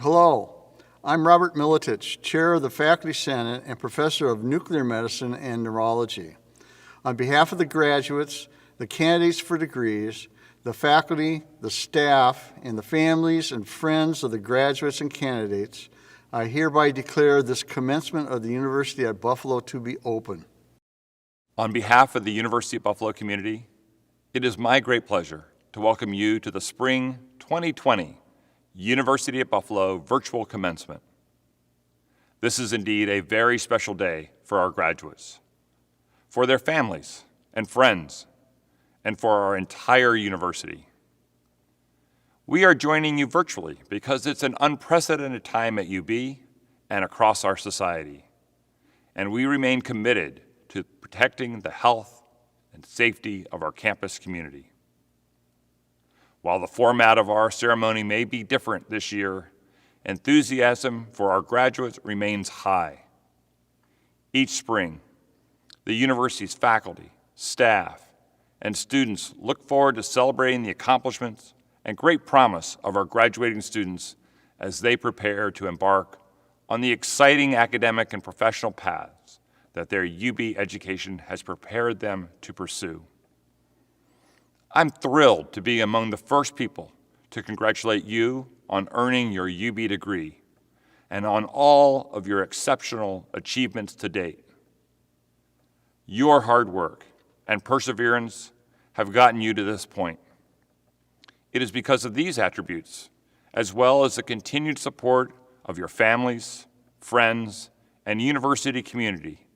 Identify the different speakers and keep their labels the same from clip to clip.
Speaker 1: Hello, I'm Robert Militich, Chair of the Faculty Senate and Professor of Nuclear Medicine and Neurology. On behalf of the graduates, the candidates for degrees, the faculty, the staff, and the families and friends of the graduates and candidates, I hereby declare this commencement of the University at Buffalo to be open.
Speaker 2: On behalf of the University at Buffalo community, it is my great pleasure to welcome you to the Spring 2020 University at Buffalo Virtual Commencement. This is indeed a very special day for our graduates, for their families and friends, and for our entire university. We are joining you virtually because it's an unprecedented time at UB and across our society, and we remain committed to protecting the health and safety of our campus community. While the format of our ceremony may be different this year, enthusiasm for our graduates remains high. Each spring, the university's faculty, staff, and students look forward to celebrating the accomplishments and great promise of our graduating students as they prepare to embark on the exciting academic and professional paths that their UB education has prepared them to pursue. I'm thrilled to be among the first people to congratulate you on earning your UB degree and on all of your exceptional achievements to date. Your hard work and perseverance have gotten you to this point. It is because of these attributes, as well as the continued support of your families, friends, and university community,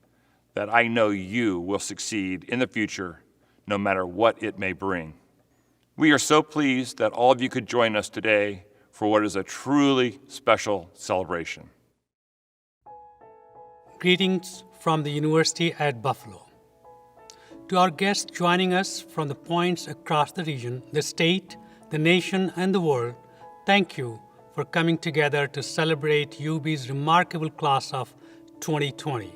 Speaker 2: that I know you will succeed in the future, no matter what it may bring. We are so pleased that all of you could join us today for what is a truly special celebration.
Speaker 3: Greetings from the University at Buffalo. To our guests joining us from the points across the region, the state, the nation, and the world, thank you for coming together to celebrate UB's remarkable class of 2020.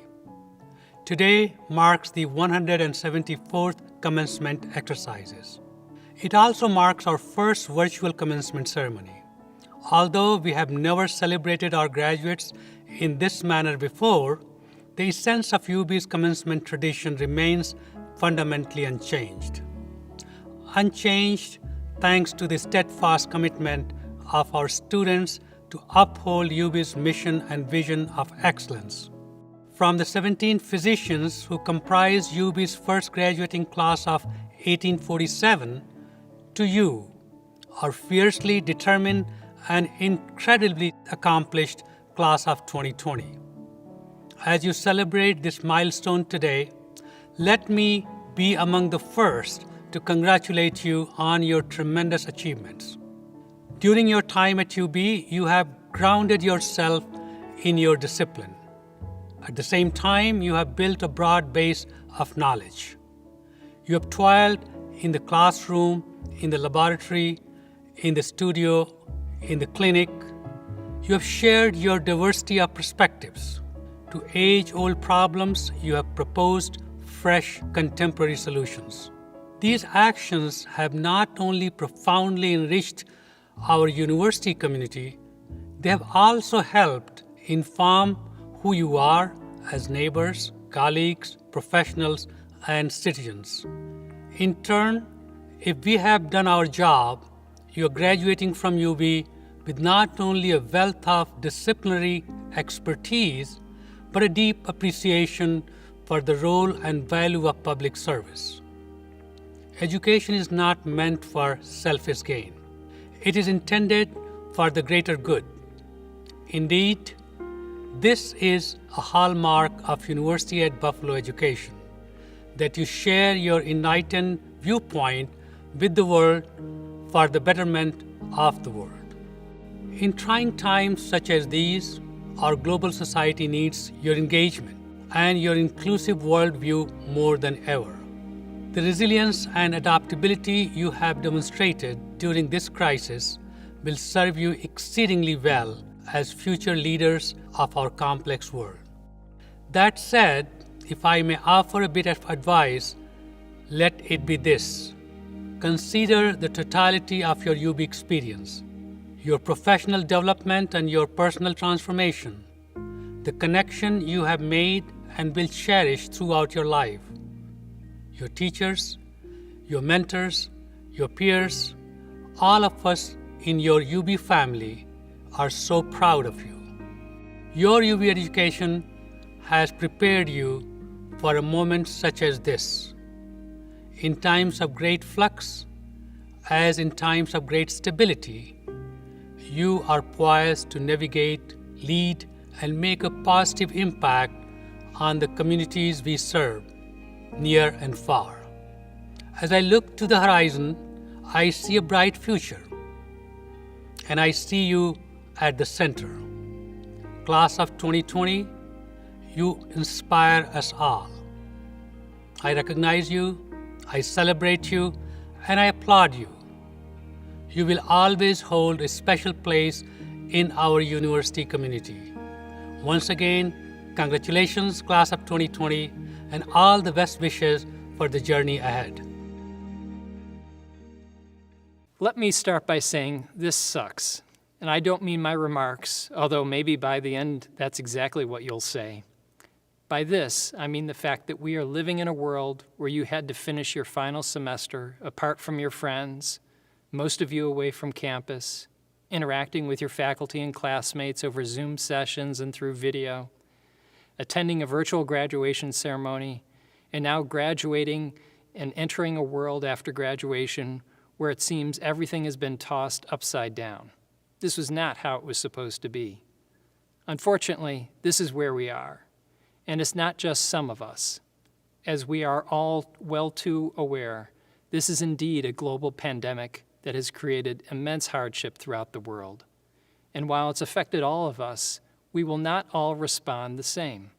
Speaker 3: Today marks the 174th commencement exercises. It also marks our first virtual commencement ceremony. Although we have never celebrated our graduates in this manner before, the essence of UB's commencement tradition remains fundamentally unchanged. Unchanged thanks to the steadfast commitment of our students to uphold UB's mission and vision of excellence. From the 17 physicians who comprised UB's first graduating class of 1847 to you, our fiercely determined and incredibly accomplished class of 2020. As you celebrate this milestone today, let me be among the first to congratulate you on your tremendous achievements. During your time at UB, you have grounded yourself in your discipline. At the same time, you have built a broad base of knowledge. You have toiled in the classroom, in the laboratory, in the studio, in the clinic. You have shared your diversity of perspectives. To age-old problems, you have proposed fresh, contemporary solutions. These actions have not only profoundly enriched our university community, they have also helped inform who you are as neighbors, colleagues, professionals, and citizens. In turn, if we have done our job, you are graduating from UB with not only a wealth of disciplinary expertise, but a deep appreciation for the role and value of public service. Education is not meant for selfish gain. It is intended for the greater good. Indeed, this is a hallmark of University at Buffalo education, that you share your enlightened viewpoint with the world for the betterment of the world. In trying times such as these, our global society needs your engagement and your inclusive worldview more than ever. The resilience and adaptability you have demonstrated during this crisis will serve you exceedingly well as future leaders of our complex world. That said, if I may offer a bit of advice, let it be this. Consider the totality of your UB experience. your professional development and your personal transformation, the connection you have made and will cherish throughout your life. Your teachers, your mentors, your peers, all of us in your UB family are so proud of you. Your UB education has prepared you for a moment such as this. In times of great flux, as in times of great stability, you are poised to navigate, lead, and make a positive impact on the communities we serve, near and far. As I look to the horizon, I see a bright future, and I see you at the center. Class of 2020, you inspire us all. I recognize you, I celebrate you, and I applaud you. You will always hold a special place in our university community. Once again, congratulations, Class of 2020, and all the best wishes for the journey ahead.
Speaker 4: Let me start by saying this sucks. And I don't mean my remarks, although maybe by the end that's exactly what you'll say. By this, I mean the fact that we are living in a world where you had to finish your final semester apart from your friends, most of you away from campus, interacting with your faculty and classmates over Zoom sessions and through video, attending a virtual graduation ceremony, and now graduating and entering a world after graduation where it seems everything has been tossed upside down. This was not how it was supposed to be. Unfortunately, this is where we are. And it's not just some of us. As we are all well too aware, this is indeed a global pandemic that has created immense hardship throughout the world. And while it's affected all of us, we will not all respond the same.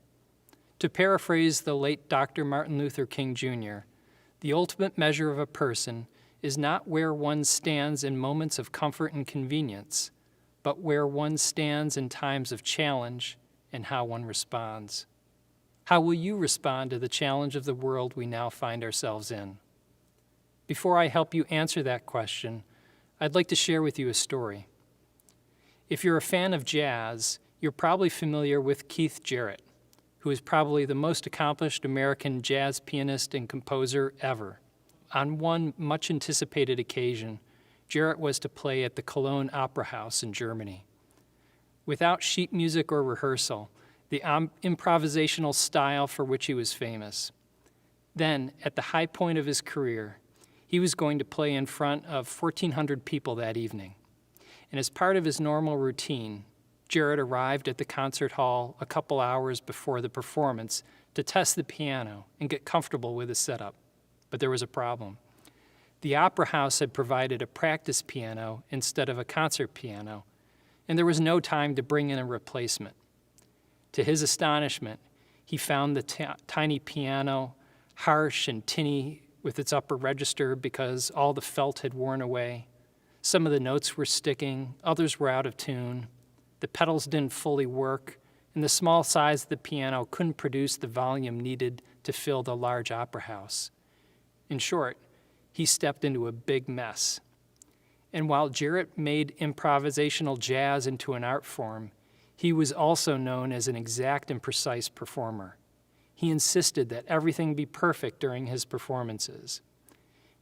Speaker 4: To paraphrase the late Dr. Martin Luther King Jr., the ultimate measure of a person is not where one stands in moments of comfort and convenience, but where one stands in times of challenge and how one responds. How will you respond to the challenge of the world we now find ourselves in? Before I help you answer that question, I'd like to share with you a story. If you're a fan of jazz, you're probably familiar with Keith Jarrett, who is probably the most accomplished American jazz pianist and composer ever. On one much-anticipated occasion, Jarrett was to play at the Cologne Opera House in Germany. Without sheet music or rehearsal, the improvisational style for which he was famous. Then, at the high point of his career, he was going to play in front of 1,400 people that evening. And as part of his normal routine, Jarrett arrived at the concert hall a couple hours before the performance to test the piano and get comfortable with the setup. But there was a problem. The Opera House had provided a practice piano instead of a concert piano, and there was no time to bring in a replacement. To his astonishment, he found the tiny piano harsh and tinny with its upper register because all the felt had worn away. Some of the notes were sticking, others were out of tune. The pedals didn't fully work, and the small size of the piano couldn't produce the volume needed to fill the large opera house. In short, he stepped into a big mess. And while Jarrett made improvisational jazz into an art form, he was also known as an exact and precise performer. He insisted that everything be perfect during his performances.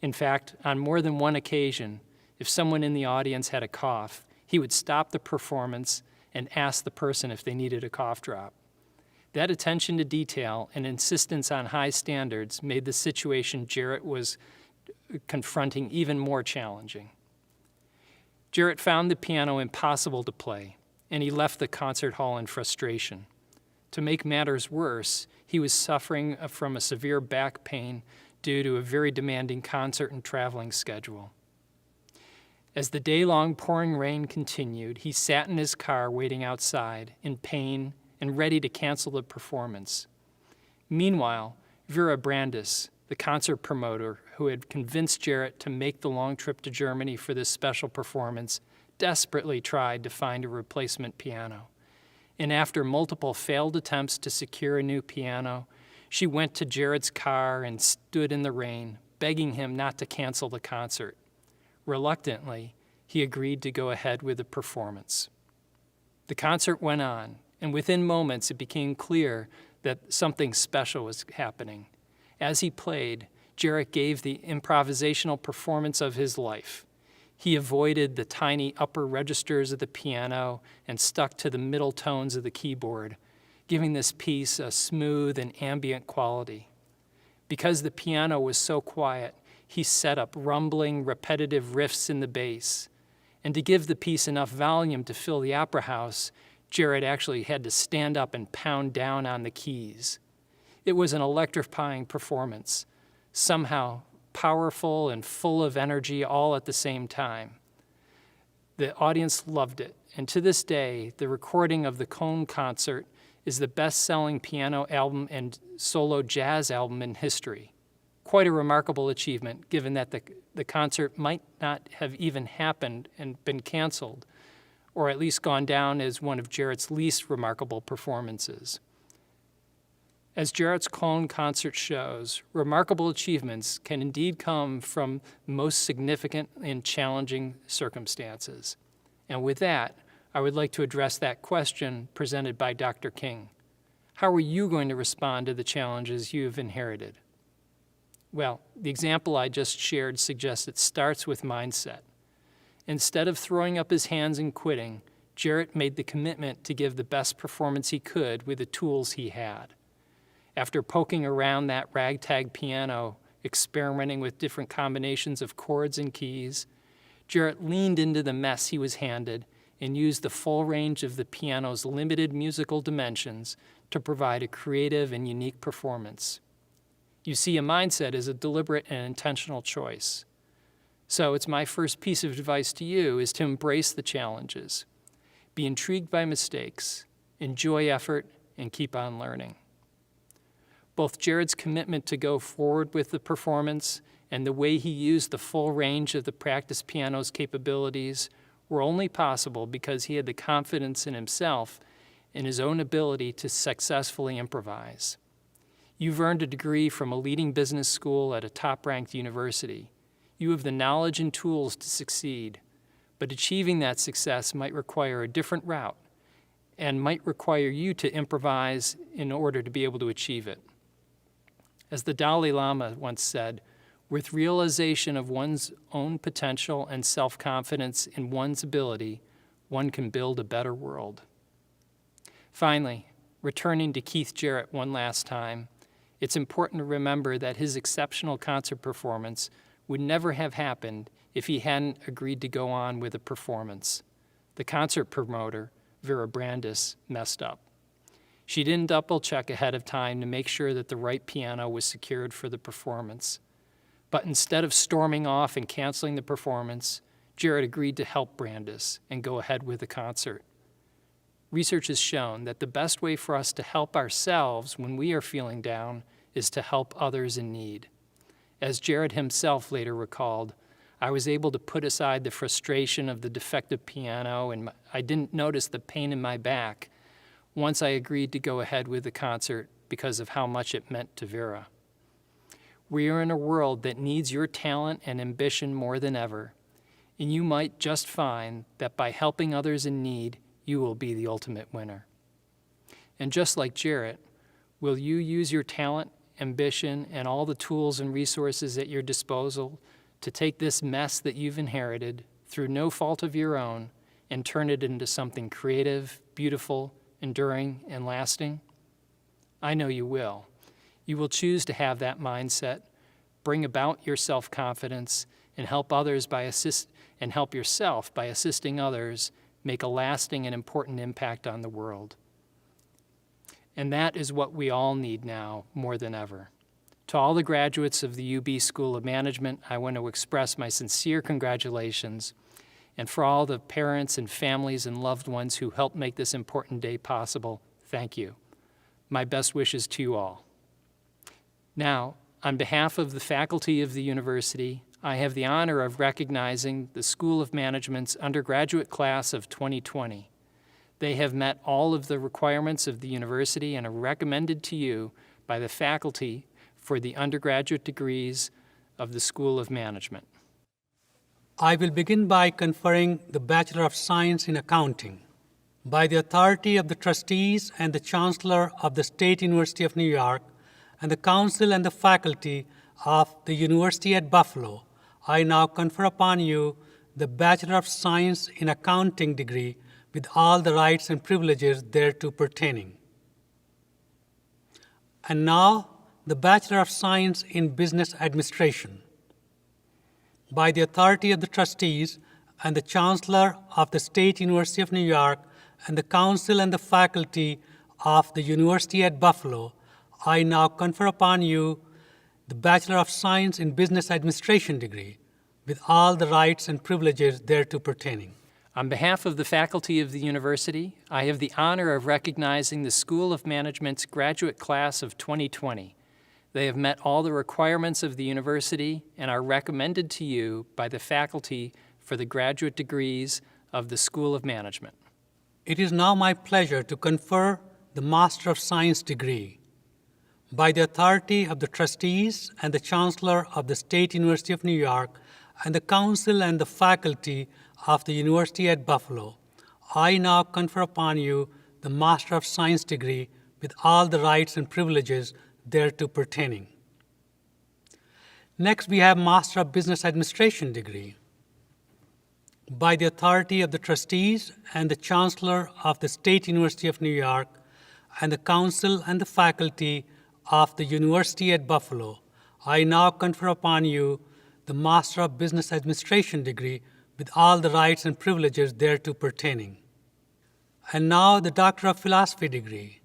Speaker 4: In fact, on more than one occasion, if someone in the audience had a cough, he would stop the performance and ask the person if they needed a cough drop. That attention to detail and insistence on high standards made the situation Jarrett was confronting even more challenging. Jarrett found the piano impossible to play, and he left the concert hall in frustration. To make matters worse, he was suffering from a severe back pain due to a very demanding concert and traveling schedule. As the day-long pouring rain continued, he sat in his car waiting outside, in pain and ready to cancel the performance. Meanwhile, Vera Brandis, the concert promoter who had convinced Jarrett to make the long trip to Germany for this special performance, desperately tried to find a replacement piano. And after multiple failed attempts to secure a new piano, she went to Jarrett's car and stood in the rain, begging him not to cancel the concert. Reluctantly, he agreed to go ahead with the performance. The concert went on, and within moments it became clear that something special was happening. As he played, Jarrett gave the improvisational performance of his life. He avoided the tiny upper registers of the piano and stuck to the middle tones of the keyboard, giving this piece a smooth and ambient quality. Because the piano was so quiet, he set up rumbling, repetitive riffs in the bass. And to give the piece enough volume to fill the opera house, Jarrett actually had to stand up and pound down on the keys. It was an electrifying performance, somehow powerful and full of energy all at the same time. The audience loved it, and to this day, the recording of the Cone concert is the best-selling piano album and solo jazz album in history. Quite a remarkable achievement, given that the concert might not have even happened and been canceled, or at least gone down as one of Jarrett's least remarkable performances. As Jarrett's Cone concert shows, remarkable achievements can indeed come from most significant and challenging circumstances. And with that, I would like to address that question presented by Dr. King. How are you going to respond to the challenges you have inherited? Well, the example I just shared suggests it starts with mindset. Instead of throwing up his hands and quitting, Jarrett made the commitment to give the best performance he could with the tools he had. After poking around that ragtag piano, experimenting with different combinations of chords and keys, Jarrett leaned into the mess he was handed and used the full range of the piano's limited musical dimensions to provide a creative and unique performance. You see, a mindset is a deliberate and intentional choice. So it's my first piece of advice to you is to embrace the challenges. Be intrigued by mistakes, enjoy effort, and keep on learning. Both Jarrett's commitment to go forward with the performance and the way he used the full range of the practice piano's capabilities were only possible because he had the confidence in himself and his own ability to successfully improvise. You've earned a degree from a leading business school at a top-ranked university. You have the knowledge and tools to succeed, but achieving that success might require a different route and might require you to improvise in order to be able to achieve it. As the Dalai Lama once said, with realization of one's own potential and self-confidence in one's ability, one can build a better world. Finally, returning to Keith Jarrett one last time, it's important to remember that his exceptional concert performance would never have happened if he hadn't agreed to go on with a performance. The concert promoter, Vera Brandis, messed up. She didn't double-check ahead of time to make sure that the right piano was secured for the performance. But instead of storming off and canceling the performance, Jarrett agreed to help Brandis and go ahead with the concert. Research has shown that the best way for us to help ourselves when we are feeling down is to help others in need. As Jarrett himself later recalled, I was able to put aside the frustration of the defective piano and I didn't notice the pain in my back once I agreed to go ahead with the concert because of how much it meant to Vera. We are in a world that needs your talent and ambition more than ever, and you might just find that by helping others in need, you will be the ultimate winner. And just like Jarrett, will you use your talent, ambition, and all the tools and resources at your disposal to take this mess that you've inherited through no fault of your own and turn it into something creative, beautiful, enduring, and lasting? I know you will. You will choose to have that mindset, bring about your self-confidence, and help yourself by assisting others make a lasting and important impact on the world. And that is what we all need now more than ever. To all the graduates of the UB School of Management, I want to express my sincere congratulations. And for all the parents and families and loved ones who helped make this important day possible, thank you. My best wishes to you all. Now, on behalf of the faculty of the university, I have the honor of recognizing the School of Management's undergraduate class of 2020. They have met all of the requirements of the university and are recommended to you by the faculty for the undergraduate degrees of the School of Management.
Speaker 3: I will begin by conferring the Bachelor of Science in Accounting. By the authority of the trustees and the Chancellor of the State University of New York and the Council and the faculty of the University at Buffalo, I now confer upon you the Bachelor of Science in Accounting degree with all the rights and privileges thereto pertaining. And now, the Bachelor of Science in Business Administration. By the authority of the trustees and the Chancellor of the State University of New York and the Council and the faculty of the University at Buffalo, I now confer upon you the Bachelor of Science in Business Administration degree with all the rights and privileges thereto pertaining.
Speaker 4: On behalf of the faculty of the university, I have the honor of recognizing the School of Management's graduate class of 2020. They have met all the requirements of the university and are recommended to you by the faculty for the graduate degrees of the School of Management.
Speaker 3: It is now my pleasure to confer the Master of Science degree. By the authority of the trustees and the Chancellor of the State University of New York and the Council and the faculty of the University at Buffalo, I now confer upon you the Master of Science degree with all the rights and privileges thereto pertaining. Next, we have Master of Business Administration degree. By the authority of the trustees and the Chancellor of the State University of New York and the Council and the faculty of the University at Buffalo, I now confer upon you the Master of Business Administration degree with all the rights and privileges thereto pertaining. And now the Doctor of Philosophy degree.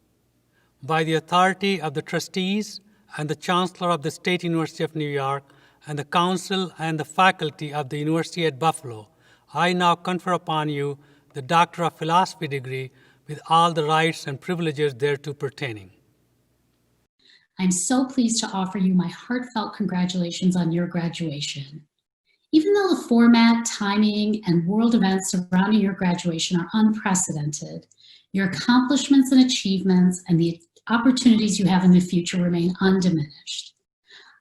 Speaker 3: By the authority of the trustees and the Chancellor of the State University of New York and the Council and the faculty of the University at Buffalo, I now confer upon you the Doctor of Philosophy degree with all the rights and privileges thereto pertaining.
Speaker 5: I'm so pleased to offer you my heartfelt congratulations on your graduation. Even though the format, timing, and world events surrounding your graduation are unprecedented, your accomplishments and achievements and the opportunities you have in the future remain undiminished.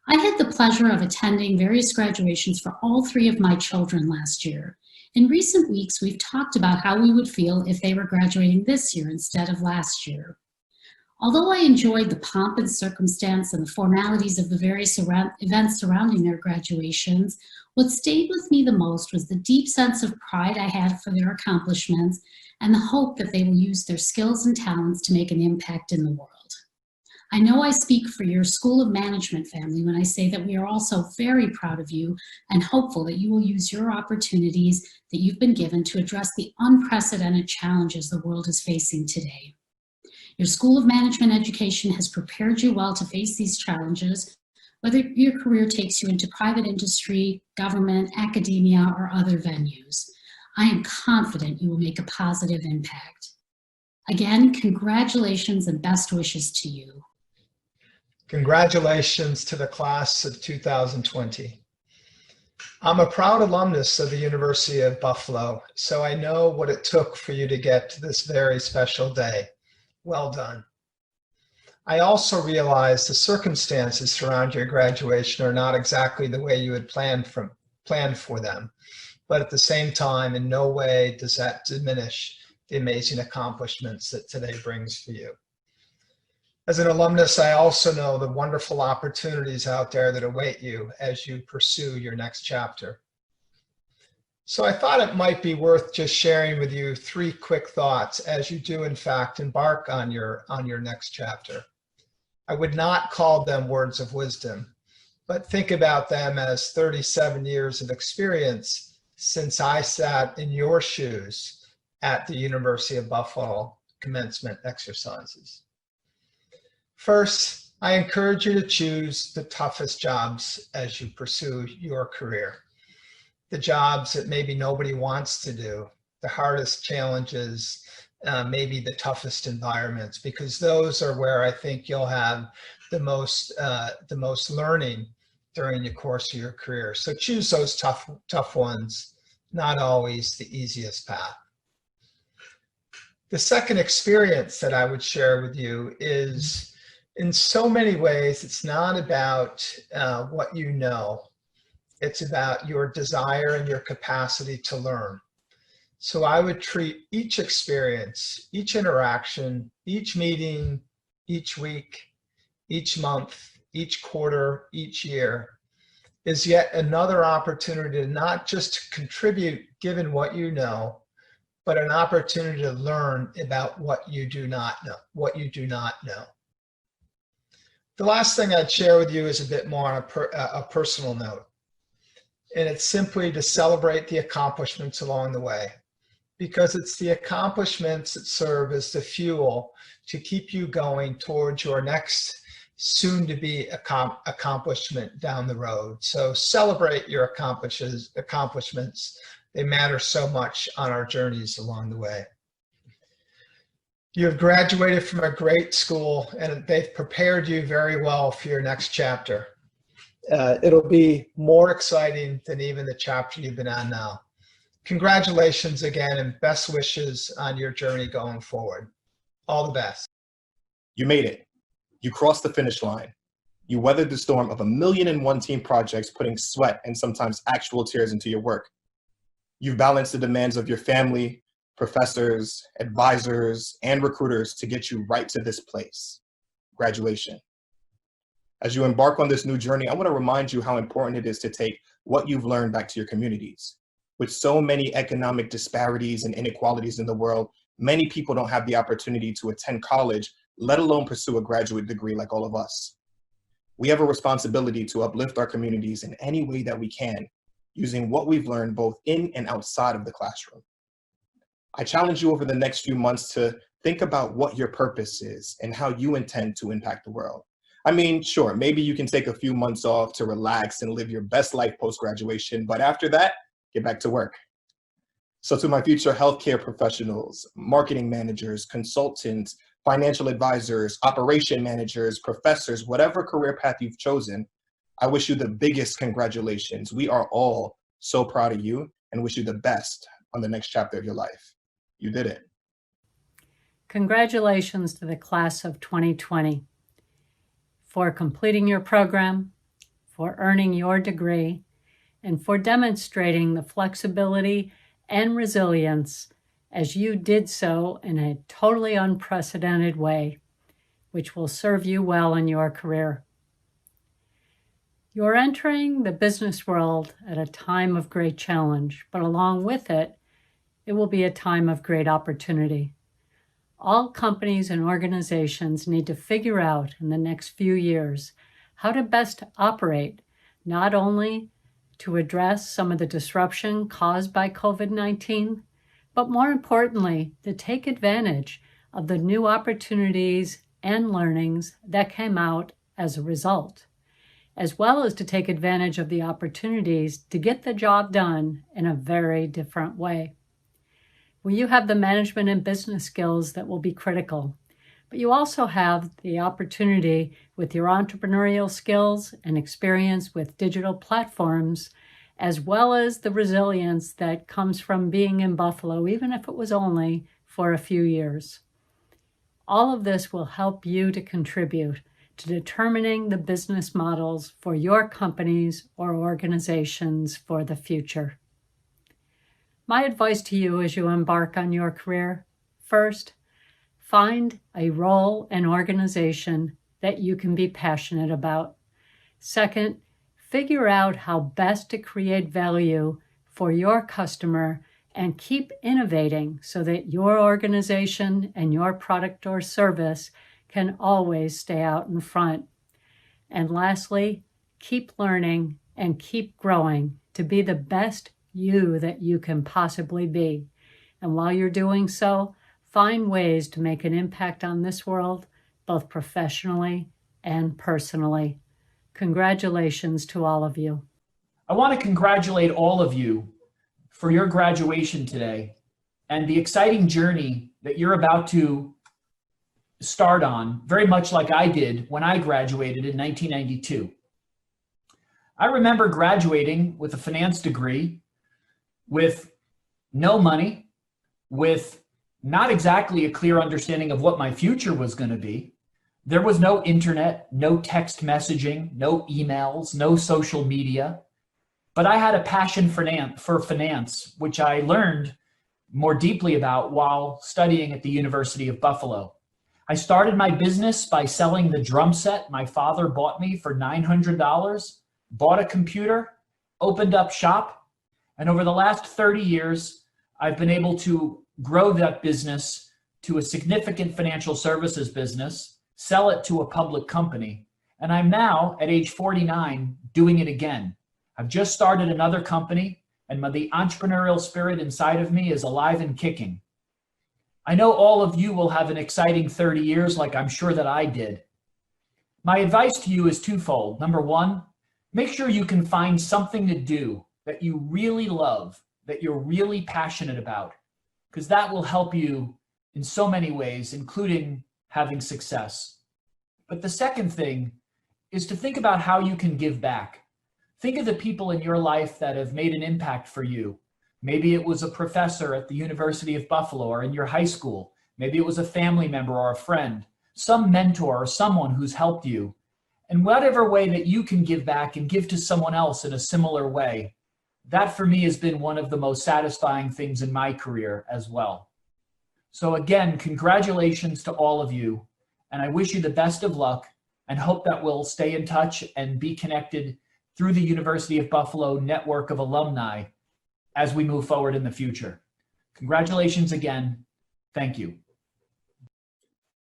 Speaker 5: I had the pleasure of attending various graduations for all three of my children last year. In recent weeks, we've talked about how we would feel if they were graduating this year instead of last year. Although I enjoyed the pomp and circumstance and the formalities of the various events surrounding their graduations, what stayed with me the most was the deep sense of pride I had for their accomplishments and the hope that they will use their skills and talents to make an impact in the world. I know I speak for your School of Management family when I say that we are also very proud of you and hopeful that you will use your opportunities that you've been given to address the unprecedented challenges the world is facing today. Your School of Management education has prepared you well to face these challenges, whether your career takes you into private industry, government, academia, or other venues. I am confident you will make a positive impact. Again, congratulations and best wishes to you.
Speaker 6: Congratulations to the class of 2020. I'm a proud alumnus of the University of Buffalo, so I know what it took for you to get to this very special day. Well done. I also realize the circumstances surrounding your graduation are not exactly the way you had planned for them, but at the same time, in no way does that diminish the amazing accomplishments that today brings for you. As an alumnus, I also know the wonderful opportunities out there that await you as you pursue your next chapter. So I thought it might be worth just sharing with you 3 quick thoughts as you do in fact embark on your next chapter. I would not call them words of wisdom, but think about them as 37 years of experience since I sat in your shoes at the University of Buffalo commencement exercises. First, I encourage you to choose the toughest jobs as you pursue your career. The jobs that maybe nobody wants to do, the hardest challenges, maybe the toughest environments, because those are where I think you'll have the most learning during the course of your career. So choose those tough ones, not always the easiest path. The second experience that I would share with you is, in so many ways, it's not about what you know. It's about your desire and your capacity to learn. So I would treat each experience, each interaction, each meeting, each week, each month, each quarter, each year is yet another opportunity to not just contribute given what you know, but an opportunity to learn about what you do not know. The last thing I'd share with you is a bit more on a personal note. And it's simply to celebrate the accomplishments along the way, because it's the accomplishments that serve as the fuel to keep you going towards your next soon-to-be accomplishment down the road. So celebrate your accomplishments. They matter so much on our journeys along the way. You have graduated from a great school, and they've prepared you very well for your next chapter. It'll be more exciting than even the chapter you've been on now. Congratulations again, and best wishes on your journey going forward. All the best.
Speaker 7: You made it. You crossed the finish line. You weathered the storm of 1,000,001 team projects, putting sweat and sometimes actual tears into your work. You've balanced the demands of your family, professors, advisors, and recruiters to get you right to this place, graduation. As you embark on this new journey, I want to remind you how important it is to take what you've learned back to your communities. With so many economic disparities and inequalities in the world, many people don't have the opportunity to attend college, let alone pursue a graduate degree like all of us. We have a responsibility to uplift our communities in any way that we can, using what we've learned both in and outside of the classroom. I challenge you over the next few months to think about what your purpose is and how you intend to impact the world. I mean, sure, maybe you can take a few months off to relax and live your best life post-graduation, but after that, get back to work. So to my future healthcare professionals, marketing managers, consultants, financial advisors, operation managers, professors, whatever career path you've chosen, I wish you the biggest congratulations. We are all so proud of you and wish you the best on the next chapter of your life. You did it.
Speaker 8: Congratulations to the class of 2020 for completing your program, for earning your degree, and for demonstrating the flexibility and resilience as you did so in a totally unprecedented way, which will serve you well in your career. You're entering the business world at a time of great challenge, but along with it, it will be a time of great opportunity. All companies and organizations need to figure out in the next few years how to best operate, not only to address some of the disruption caused by COVID-19, but more importantly, to take advantage of the new opportunities and learnings that came out as a result, as well as to take advantage of the opportunities to get the job done in a very different way. Well, you have the management and business skills that will be critical, but you also have the opportunity with your entrepreneurial skills and experience with digital platforms, as well as the resilience that comes from being in Buffalo, even if it was only for a few years. All of this will help you to contribute to determining the business models for your companies or organizations for the future. My advice to you as you embark on your career: first, find a role and organization that you can be passionate about. Second, figure out how best to create value for your customer and keep innovating so that your organization and your product or service can always stay out in front. And lastly, keep learning and keep growing to be the best you that you can possibly be. And while you're doing so, find ways to make an impact on this world, both professionally and personally. Congratulations to all of you.
Speaker 9: I want to congratulate all of you for your graduation today and the exciting journey that you're about to start on, very much like I did when I graduated in 1992. I remember graduating with a finance degree, with no money, with not exactly a clear understanding of what my future was going to be. There was no internet, no text messaging, no emails, no social media. but I had a passion for finance, which I learned more deeply about while studying at the University of Buffalo. I started my business by selling the drum set my father bought me for $900, bought a computer, opened up shop, and over the last 30 years, I've been able to grow that business to a significant financial services business, sell it to a public company, and I'm now, at age 49, doing it again. I've just started another company, and the entrepreneurial spirit inside of me is alive and kicking. I know all of you will have an exciting 30 years like I'm sure that I did. My advice to you is twofold. Number one, make sure you can find something to do that you really love, that you're really passionate about, because that will help you in so many ways, including having success. But the second thing is to think about how you can give back. Think of the people in your life that have made an impact for you. Maybe it was a professor at the University of Buffalo or in your high school. Maybe it was a family member or a friend, some mentor or someone who's helped you. And whatever way that you can give back and give to someone else in a similar way, that for me has been one of the most satisfying things in my career as well. So again, congratulations to all of you. And I wish you the best of luck and hope that we'll stay in touch and be connected through the University of Buffalo network of alumni as we move forward in the future. Congratulations again. Thank you.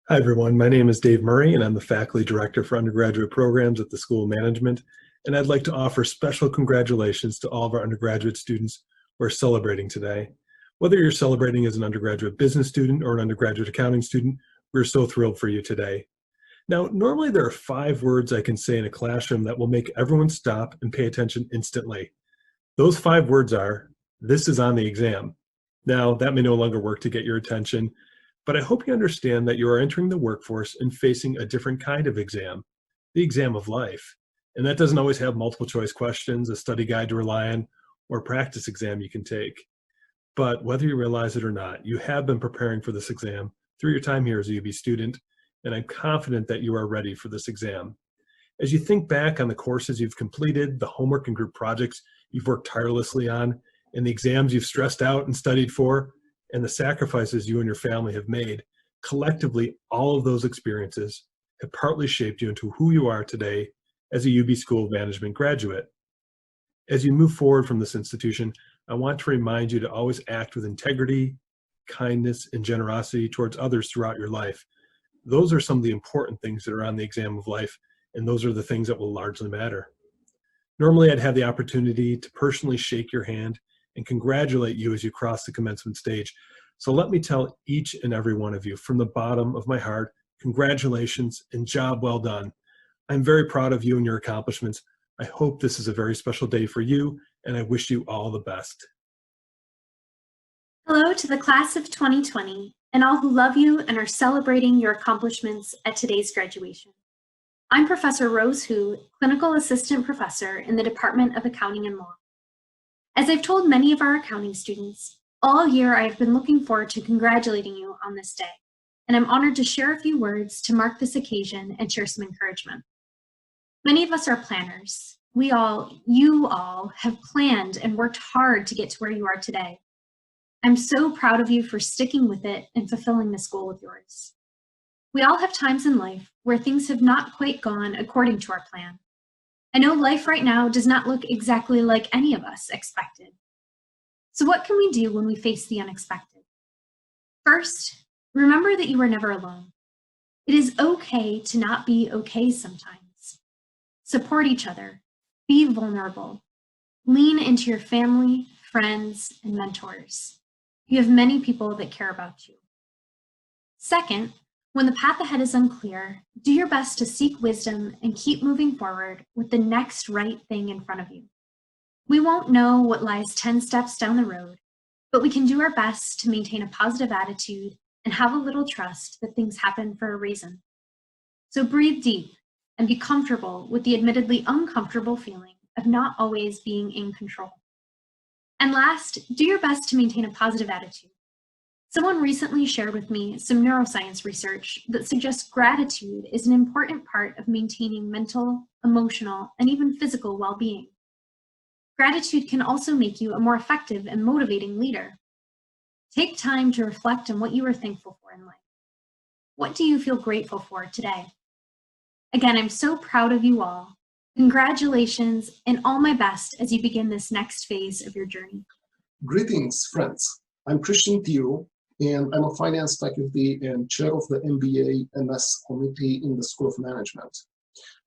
Speaker 10: Hi, everyone. My name is Dave Murray, and I'm the Faculty Director for Undergraduate Programs at the School of Management. And I'd like to offer special congratulations to all of our undergraduate students who are celebrating today. Whether you're celebrating as an undergraduate business student or an undergraduate accounting student, we're so thrilled for you today. Now, normally there are 5 words I can say in a classroom that will make everyone stop and pay attention instantly. Those 5 words are, "This is on the exam." Now, that may no longer work to get your attention, but I hope you understand that you are entering the workforce and facing a different kind of exam, the exam of life. And that doesn't always have multiple choice questions, a study guide to rely on, or a practice exam you can take. But whether you realize it or not, you have been preparing for this exam through your time here as a UB student, and I'm confident that you are ready for this exam. As you think back on the courses you've completed, the homework and group projects you've worked tirelessly on, and the exams you've stressed out and studied for, and the sacrifices you and your family have made, collectively, all of those experiences have partly shaped you into who you are today as a UB School of Management graduate. As you move forward from this institution, I want to remind you to always act with integrity, kindness, and generosity towards others throughout your life. Those are some of the important things that are on the exam of life, and those are the things that will largely matter. Normally, I'd have the opportunity to personally shake your hand and congratulate you as you cross the commencement stage. So let me tell each and every one of you from the bottom of my heart, congratulations and job well done. I'm very proud of you and your accomplishments. I hope this is a very special day for you, and I wish you all the best.
Speaker 11: Hello to the class of 2020 and all who love you and are celebrating your accomplishments at today's graduation. I'm Professor Rose Hu, Clinical Assistant Professor in the Department of Accounting and Law. As I've told many of our accounting students, all year I have been looking forward to congratulating you on this day, and I'm honored to share a few words to mark this occasion and share some encouragement. Many of us are planners. You all have planned and worked hard to get to where you are today. I'm so proud of you for sticking with it and fulfilling this goal of yours. We all have times in life where things have not quite gone according to our plan. I know life right now does not look exactly like any of us expected. So what can we do when we face the unexpected? First, remember that you are never alone. It is okay to not be okay sometimes. Support each other. Be vulnerable. Lean into your family, friends, and mentors. You have many people that care about you. Second, when the path ahead is unclear, do your best to seek wisdom and keep moving forward with the next right thing in front of you. We won't know what lies 10 steps down the road, but we can do our best to maintain a positive attitude and have a little trust that things happen for a reason. So breathe deep and be comfortable with the admittedly uncomfortable feeling of not always being in control. And last, do your best to maintain a positive attitude. Someone recently shared with me some neuroscience research that suggests gratitude is an important part of maintaining mental, emotional, and even physical well-being. Gratitude can also make you a more effective and motivating leader. Take time to reflect on what you are thankful for in life. What do you feel grateful for today? Again, I'm so proud of you all. Congratulations and all my best as you begin this next phase of your journey.
Speaker 12: Greetings, friends. I'm Christian Theo, and I'm a finance faculty and chair of the MBA MS committee in the School of Management.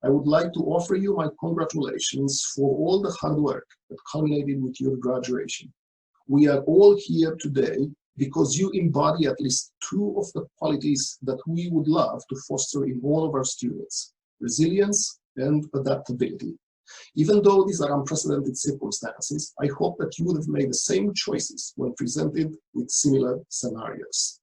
Speaker 12: I would like to offer you my congratulations for all the hard work that culminated with your graduation. We are all here today because you embody at least two of the qualities that we would love to foster in all of our students: resilience and adaptability. Even though these are unprecedented circumstances, I hope that you would have made the same choices when presented with similar scenarios.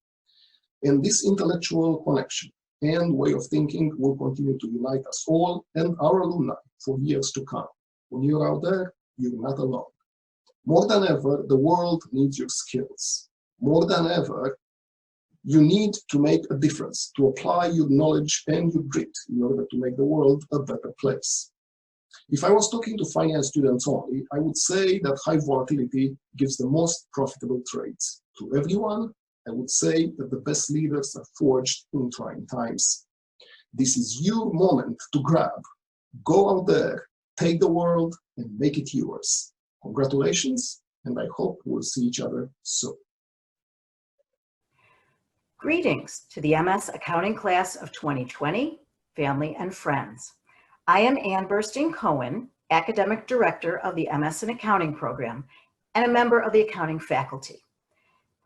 Speaker 12: And this intellectual connection and way of thinking will continue to unite us all and our alumni for years to come. When you're out there, you're not alone. More than ever, the world needs your skills. More than ever, you need to make a difference, to apply your knowledge and your grit in order to make the world a better place. If I was talking to finance students only, I would say that high volatility gives the most profitable trades. To everyone, I would say that the best leaders are forged in trying times. This is your moment to grab. Go out there, take the world, and make it yours. Congratulations, and I hope we'll see each other soon.
Speaker 13: Greetings to the MS Accounting Class of 2020, family and friends. I am Ann Burstein-Cohen, Academic Director of the MS in Accounting program and a member of the accounting faculty.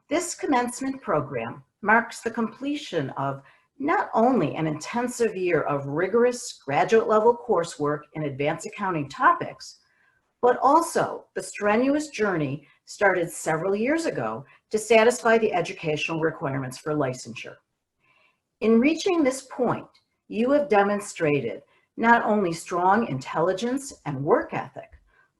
Speaker 13: This commencement program marks the completion of not only an intensive year of rigorous graduate-level coursework in advanced accounting topics, but also the strenuous journey started several years ago to satisfy the educational requirements for licensure. In reaching this point, you have demonstrated not only strong intelligence and work ethic,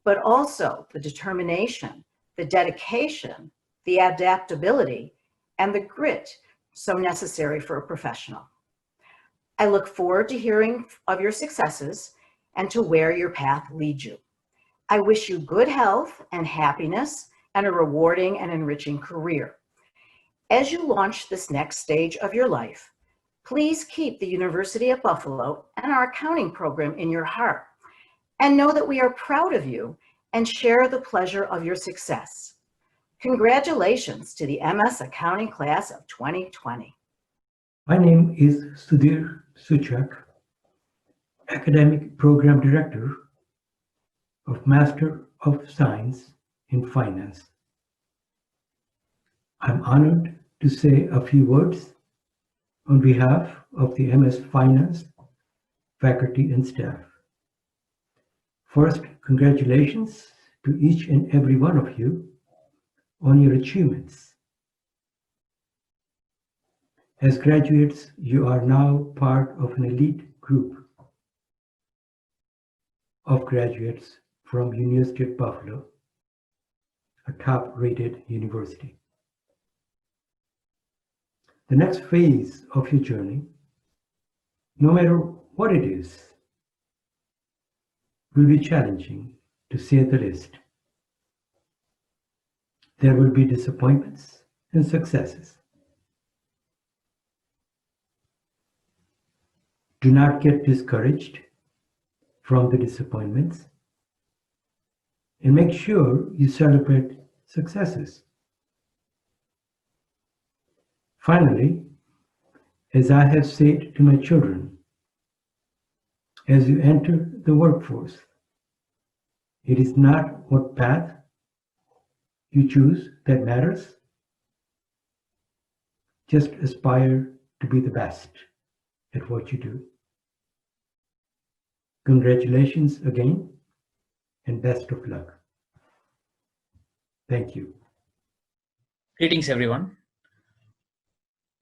Speaker 13: but also the determination, the dedication, the adaptability, and the grit so necessary for a professional. I look forward to hearing of your successes and to where your path leads you. I wish you good health and happiness and a rewarding and enriching career. As you launch this next stage of your life, please keep the University at Buffalo and our accounting program in your heart, and know that we are proud of you and share the pleasure of your success. Congratulations to the MS Accounting Class of 2020.
Speaker 14: My name is Sudhir Suchak, Academic Program Director of Master of Science in Finance. I'm honored to say a few words on behalf of the MS Finance faculty and staff. First, congratulations to each and every one of you on your achievements. As graduates, you are now part of an elite group of graduates from University of Buffalo, a top-rated university. The next phase of your journey, no matter what it is, will be challenging, to say the least. There will be disappointments and successes. Do not get discouraged from the disappointments, and make sure you celebrate successes. Finally, as I have said to my children, as you enter the workforce, it is not what path you choose that matters. Just aspire to be the best at what you do. Congratulations again, and best of luck. Thank you.
Speaker 15: Greetings, everyone.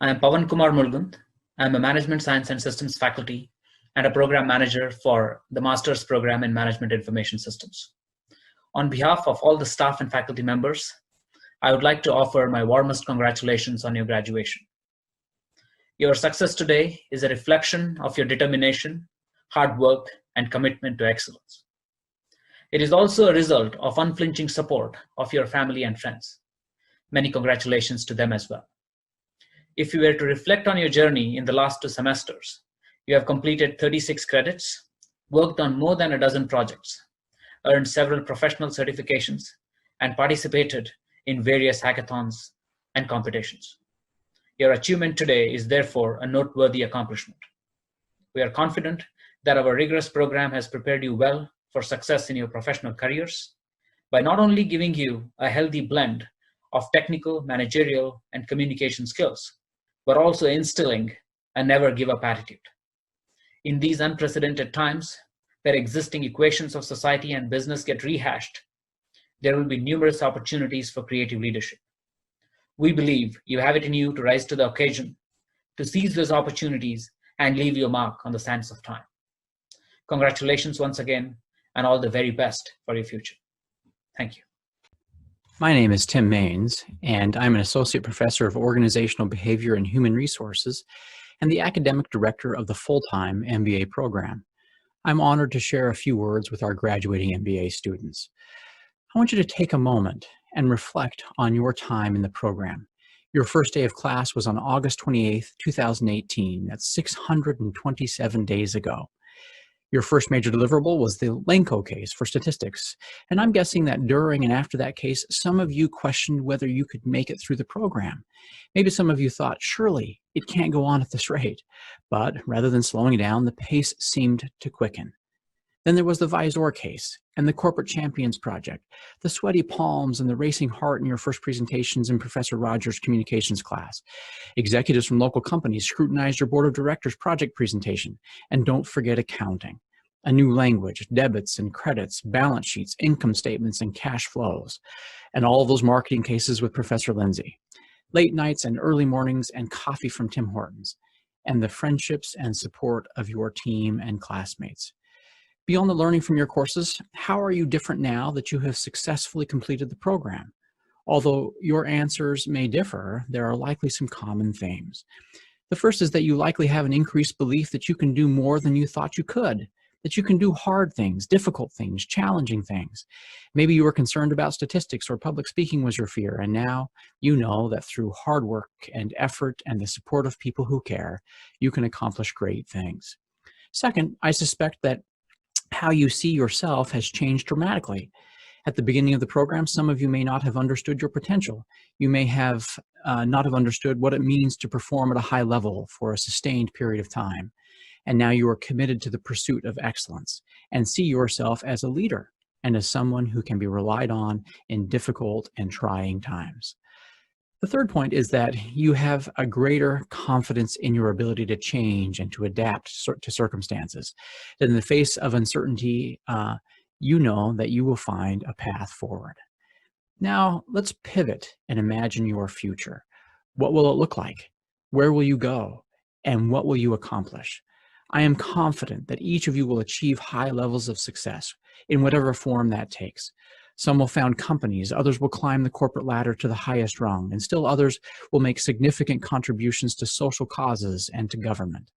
Speaker 15: I am Pawan Kumar Mulgund. I am a Management Science and Systems faculty and a program manager for the Master's Program in Management Information Systems. On behalf of all the staff and faculty members, I would like to offer my warmest congratulations on your graduation. Your success today is a reflection of your determination, hard work, and commitment to excellence. It is also a result of unflinching support of your family and friends. Many congratulations to them as well. If you were to reflect on your journey in the last 2 semesters, you have completed 36 credits, worked on more than a dozen projects, earned several professional certifications, and participated in various hackathons and competitions. Your achievement today is therefore a noteworthy accomplishment. We are confident that our rigorous program has prepared you well for success in your professional careers by not only giving you a healthy blend of technical, managerial, and communication skills, but also instilling a never give up attitude. In these unprecedented times, where existing equations of society and business get rehashed, there will be numerous opportunities for creative leadership. We believe you have it in you to rise to the occasion, to seize those opportunities and leave your mark on the sands of time. Congratulations once again, and all the very best for your future. Thank you.
Speaker 16: My name is Tim Maines, and I'm an Associate Professor of Organizational Behavior and Human Resources and the Academic Director of the full-time MBA program. I'm honored to share a few words with our graduating MBA students. I want you to take a moment and reflect on your time in the program. Your first day of class was on August 28th, 2018. That's 627 days ago. Your first major deliverable was the Lenko case for statistics. And I'm guessing that during and after that case, some of you questioned whether you could make it through the program. Maybe some of you thought, surely it can't go on at this rate. But rather than slowing down, the pace seemed to quicken. Then there was the Visor case and the Corporate Champions Project, the sweaty palms and the racing heart in your first presentations in Professor Rogers' communications class. Executives from local companies scrutinized your board of directors project presentation. And don't forget accounting. A new language, debits and credits, balance sheets, income statements, and cash flows. And all of those marketing cases with Professor Lindsay. Late nights and early mornings and coffee from Tim Hortons. And the friendships and support of your team and classmates. Beyond the learning from your courses, how are you different now that you have successfully completed the program? Although your answers may differ, there are likely some common themes. The first is that you likely have an increased belief that you can do more than you thought you could, that you can do hard things, difficult things, challenging things. Maybe you were concerned about statistics or public speaking was your fear, and now you know that through hard work and effort and the support of people who care, you can accomplish great things. Second, I suspect that how you see yourself has changed dramatically. At the beginning of the program, some of you may not have understood your potential. You may have not have understood what it means to perform at a high level for a sustained period of time. And now you are committed to the pursuit of excellence and see yourself as a leader and as someone who can be relied on in difficult and trying times. The third point is that you have a greater confidence in your ability to change and to adapt to circumstances. That in the face of uncertainty, you know that you will find a path forward. Now, let's pivot and imagine your future. What will it look like? Where will you go? And what will you accomplish? I am confident that each of you will achieve high levels of success in whatever form that takes. Some will found companies, others will climb the corporate ladder to the highest rung, and still others will make significant contributions to social causes and to government.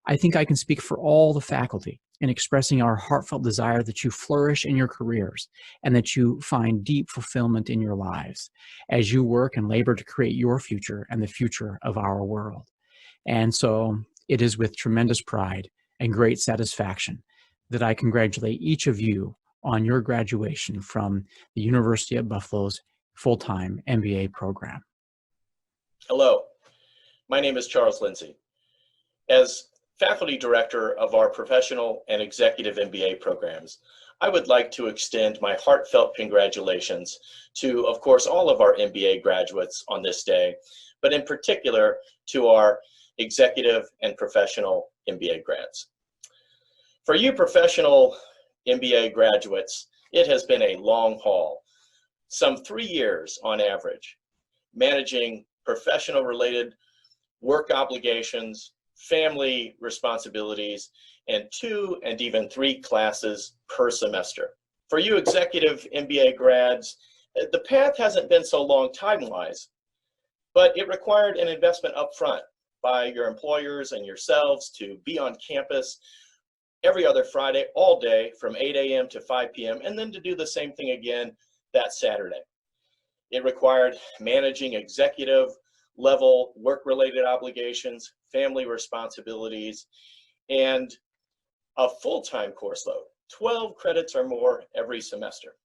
Speaker 16: I think I can speak for all the faculty in expressing our heartfelt desire that you flourish in your careers and that you find deep fulfillment in your lives as you work and labor to create your future and the future of our world. And so it is with tremendous pride and great satisfaction that I congratulate each of you on your graduation from the University at Buffalo's full-time MBA program.
Speaker 17: Hello, my name is Charles Lindsay. As faculty director of our professional and executive MBA programs, I would like to extend my heartfelt congratulations to, of course, all of our MBA graduates on this day, but in particular to our executive and professional MBA grads. For you professional MBA graduates, it has been a long haul, some 3 years on average, managing professional related work obligations, family responsibilities, and 2 and even 3 classes per semester. For you executive MBA grads, the path hasn't been so long time-wise, but it required an investment up front by your employers and yourselves to be on campus every other Friday, all day from 8 a.m. to 5 p.m., and then to do the same thing again that Saturday. It required managing executive level work-related obligations, family responsibilities, and a full-time course load, 12 credits or more every semester.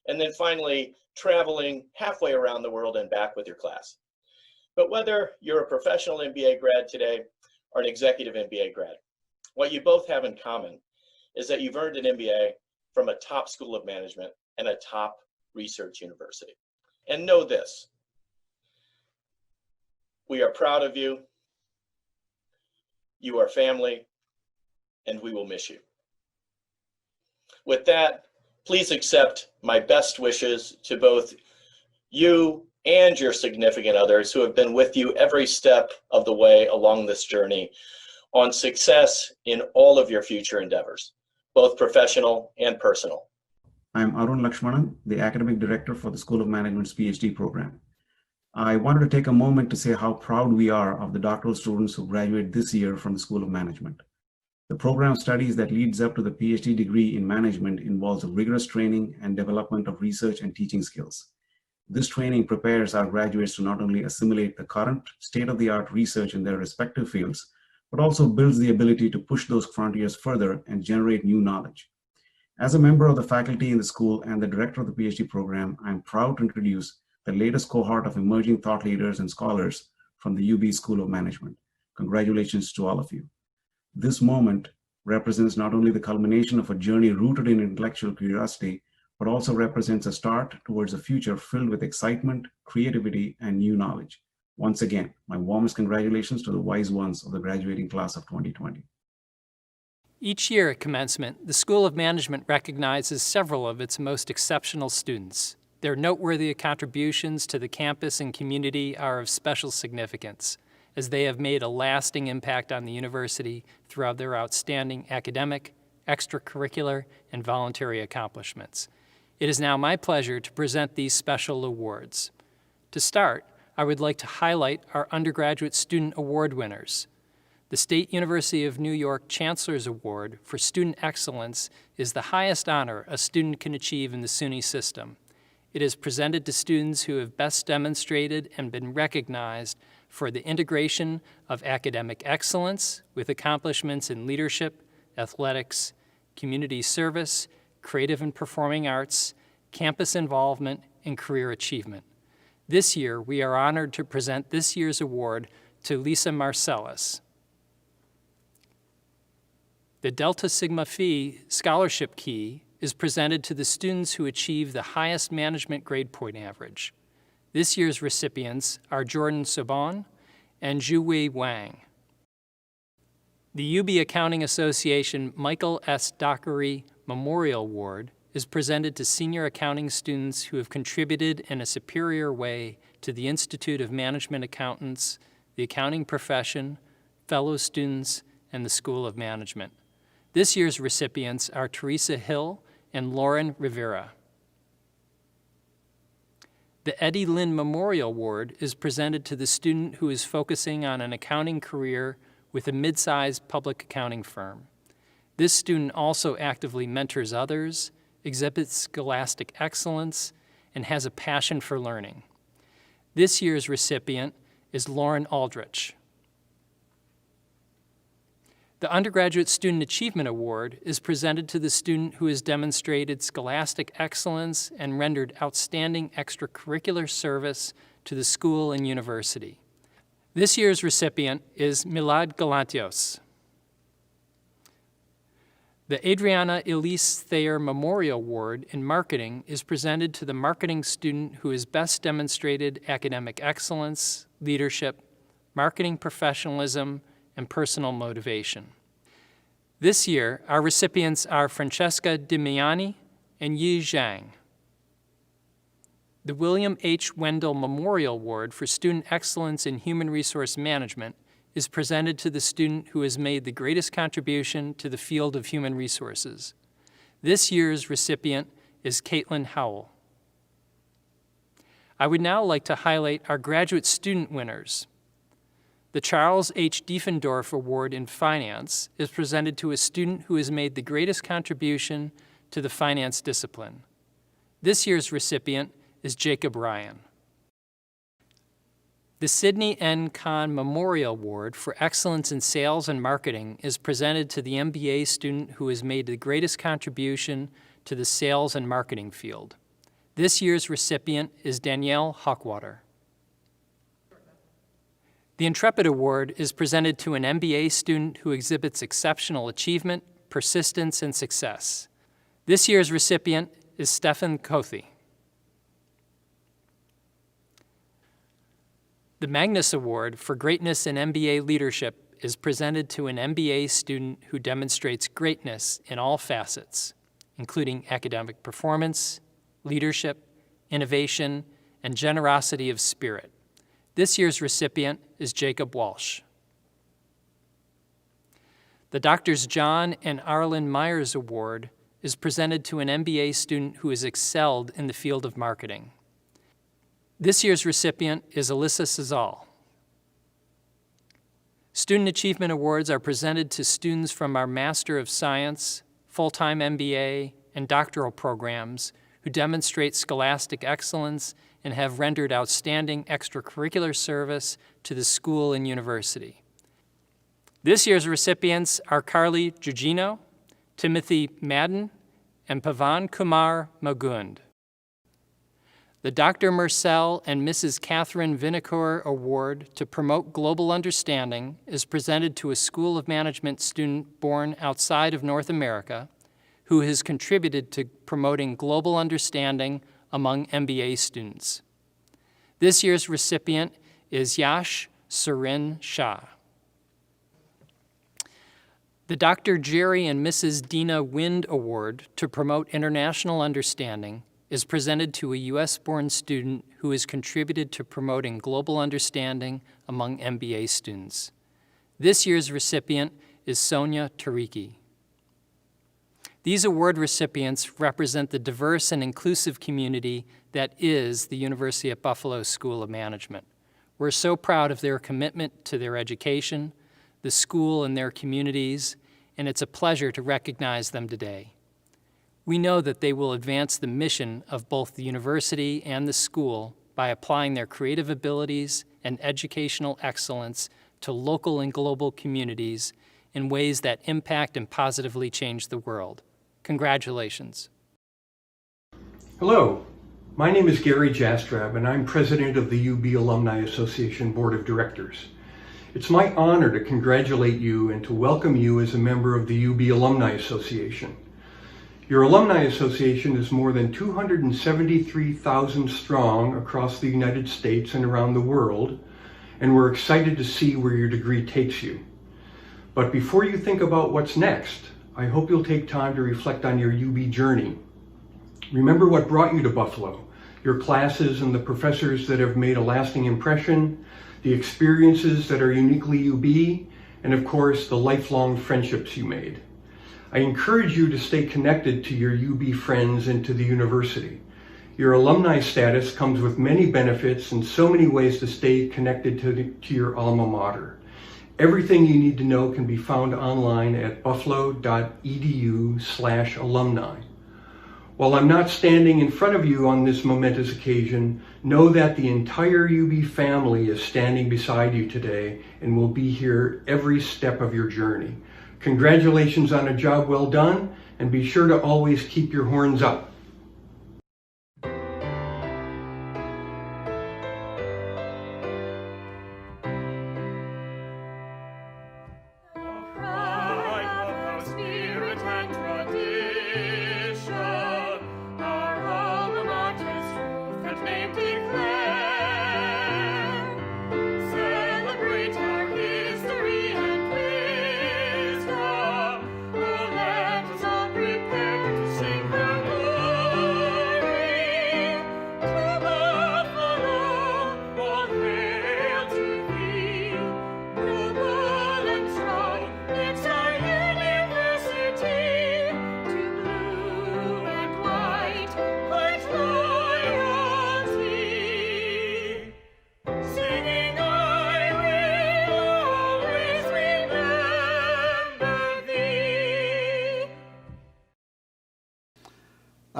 Speaker 17: And then finally, traveling halfway around the world and back with your class. But whether you're a professional MBA grad today or an executive MBA grad, what you both have in common is that you've earned an MBA from a top school of management and a top research university. And know this, we are proud of you, you are family, and we will miss you. With that, please accept my best wishes to both you and your significant others who have been with you every step of the way along this journey on success in all of your future endeavors, both professional and personal.
Speaker 18: I'm Arun Lakshmanan, the Academic Director for the School of Management's PhD program. I wanted to take a moment to say how proud we are of the doctoral students who graduate this year from the School of Management. The program studies that leads up to the PhD degree in management involves rigorous training and development of research and teaching skills. This training prepares our graduates to not only assimilate the current state-of-the-art research in their respective fields, but also builds the ability to push those frontiers further and generate new knowledge. As a member of the faculty in the school and the director of the PhD program, I'm proud to introduce the latest cohort of emerging thought leaders and scholars from the UB School of Management. Congratulations to all of you. This moment represents not only the culmination of a journey rooted in intellectual curiosity, but also represents a start towards a future filled with excitement, creativity, and new knowledge. Once again, my warmest congratulations to the wise ones of the graduating class of 2020.
Speaker 4: Each year at commencement, the School of Management recognizes several of its most exceptional students. Their noteworthy contributions to the campus and community are of special significance, as they have made a lasting impact on the university throughout their outstanding academic, extracurricular, and voluntary accomplishments. It is now my pleasure to present these special awards. To start, I would like to highlight our undergraduate student award winners. The State University of New York Chancellor's Award for Student Excellence is the highest honor a student can achieve in the SUNY system. It is presented to students who have best demonstrated and been recognized for the integration of academic excellence with accomplishments in leadership, athletics, community service, creative and performing arts, campus involvement, and career achievement. This year, we are honored to present this year's award to Lisa Marcellus. The Delta Sigma Phi Scholarship Key is presented to the students who achieve the highest management grade point average. This year's recipients are Jordan Sabon and Zhuwei Wang. The UB Accounting Association Michael S. Dockery Memorial Award is presented to senior accounting students who have contributed in a superior way to the Institute of Management Accountants, the accounting profession, fellow students, and the School of Management. This year's recipients are Teresa Hill and Lauren Rivera. The Eddie Lynn Memorial Award is presented to the student who is focusing on an accounting career with a mid-sized public accounting firm. This student also actively mentors others, exhibits scholastic excellence, and has a passion for learning. This year's recipient is Lauren Aldrich. The Undergraduate Student Achievement Award is presented to the student who has demonstrated scholastic excellence and rendered outstanding extracurricular service to the school and university. This year's recipient is Milad Galantios. The Adriana Elise Thayer Memorial Award in Marketing is presented to the marketing student who has best demonstrated academic excellence, leadership, marketing professionalism, and personal motivation. This year, our recipients are Francesca Dimiani and Yi Zhang. The William H. Wendell Memorial Award for Student Excellence in Human Resource Management is presented to the student who has made the greatest contribution to the field of human resources. This year's recipient is Caitlin Howell. I would now like to highlight our graduate student winners. The Charles H. Diefendorf Award in Finance is presented to a student who has made the greatest contribution to the finance discipline. This year's recipient is Jacob Ryan. The Sidney N. Kahn Memorial Award for Excellence in Sales and Marketing is presented to the MBA student who has made the greatest contribution to the sales and marketing field. This year's recipient is Danielle Hawkwater. The Intrepid Award is presented to an MBA student who exhibits exceptional achievement, persistence, and success. This year's recipient is Stefan Kothi. The Magnus Award for Greatness in MBA Leadership is presented to an MBA student who demonstrates greatness in all facets, including academic performance, leadership, innovation, and generosity of spirit. This year's recipient is Jacob Walsh. The Drs. John and Arlen Myers Award is presented to an MBA student who has excelled in the field of marketing. This year's recipient is Alyssa Sazal. Student Achievement Awards are presented to students from our Master of Science, full-time MBA, and doctoral programs who demonstrate scholastic excellence and have rendered outstanding extracurricular service to the school and university. This year's recipients are Carly Giugino, Timothy Madden, and Pavan Kumar Magund. The Dr. Marcel and Mrs. Catherine Vinokur Award to Promote Global Understanding is presented to a School of Management student born outside of North America who has contributed to promoting global understanding among MBA students. This year's recipient is Yash Surin Shah. The Dr. Jerry and Mrs. Dina Wind Award to Promote International Understanding is presented to a U.S.-born student who has contributed to promoting global understanding among MBA students. This year's recipient is Sonia Tariki. These award recipients represent the diverse and inclusive community that is the University at Buffalo School of Management. We're so proud of their commitment to their education, the school and their communities, and it's a pleasure to recognize them today. We know that they will advance the mission of both the university and the school by applying their creative abilities and educational excellence to local and global communities in ways that impact and positively change the world. Congratulations.
Speaker 19: Hello, my name is Gary Jastrab and I'm president of the UB Alumni Association Board of Directors. It's my honor to congratulate you and to welcome you as a member of the UB Alumni Association. Your Alumni Association is more than 273,000 strong across the United States and around the world, and we're excited to see where your degree takes you. But before you think about what's next, I hope you'll take time to reflect on your UB journey. Remember what brought you to Buffalo, your classes and the professors that have made a lasting impression, the experiences that are uniquely UB, and of course, the lifelong friendships you made. I encourage you to stay connected to your UB friends and to the university. Your alumni status comes with many benefits and so many ways to stay connected to your alma mater. Everything you need to know can be found online at buffalo.edu/alumni. While I'm not standing in front of you on this momentous occasion, know that the entire UB family is standing beside you today and will be here every step of your journey. Congratulations on a job well done, and be sure to always keep your horns up.
Speaker 20: Sing her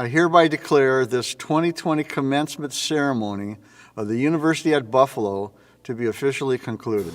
Speaker 1: I hereby declare this 2020 commencement ceremony of the University at Buffalo to be officially concluded.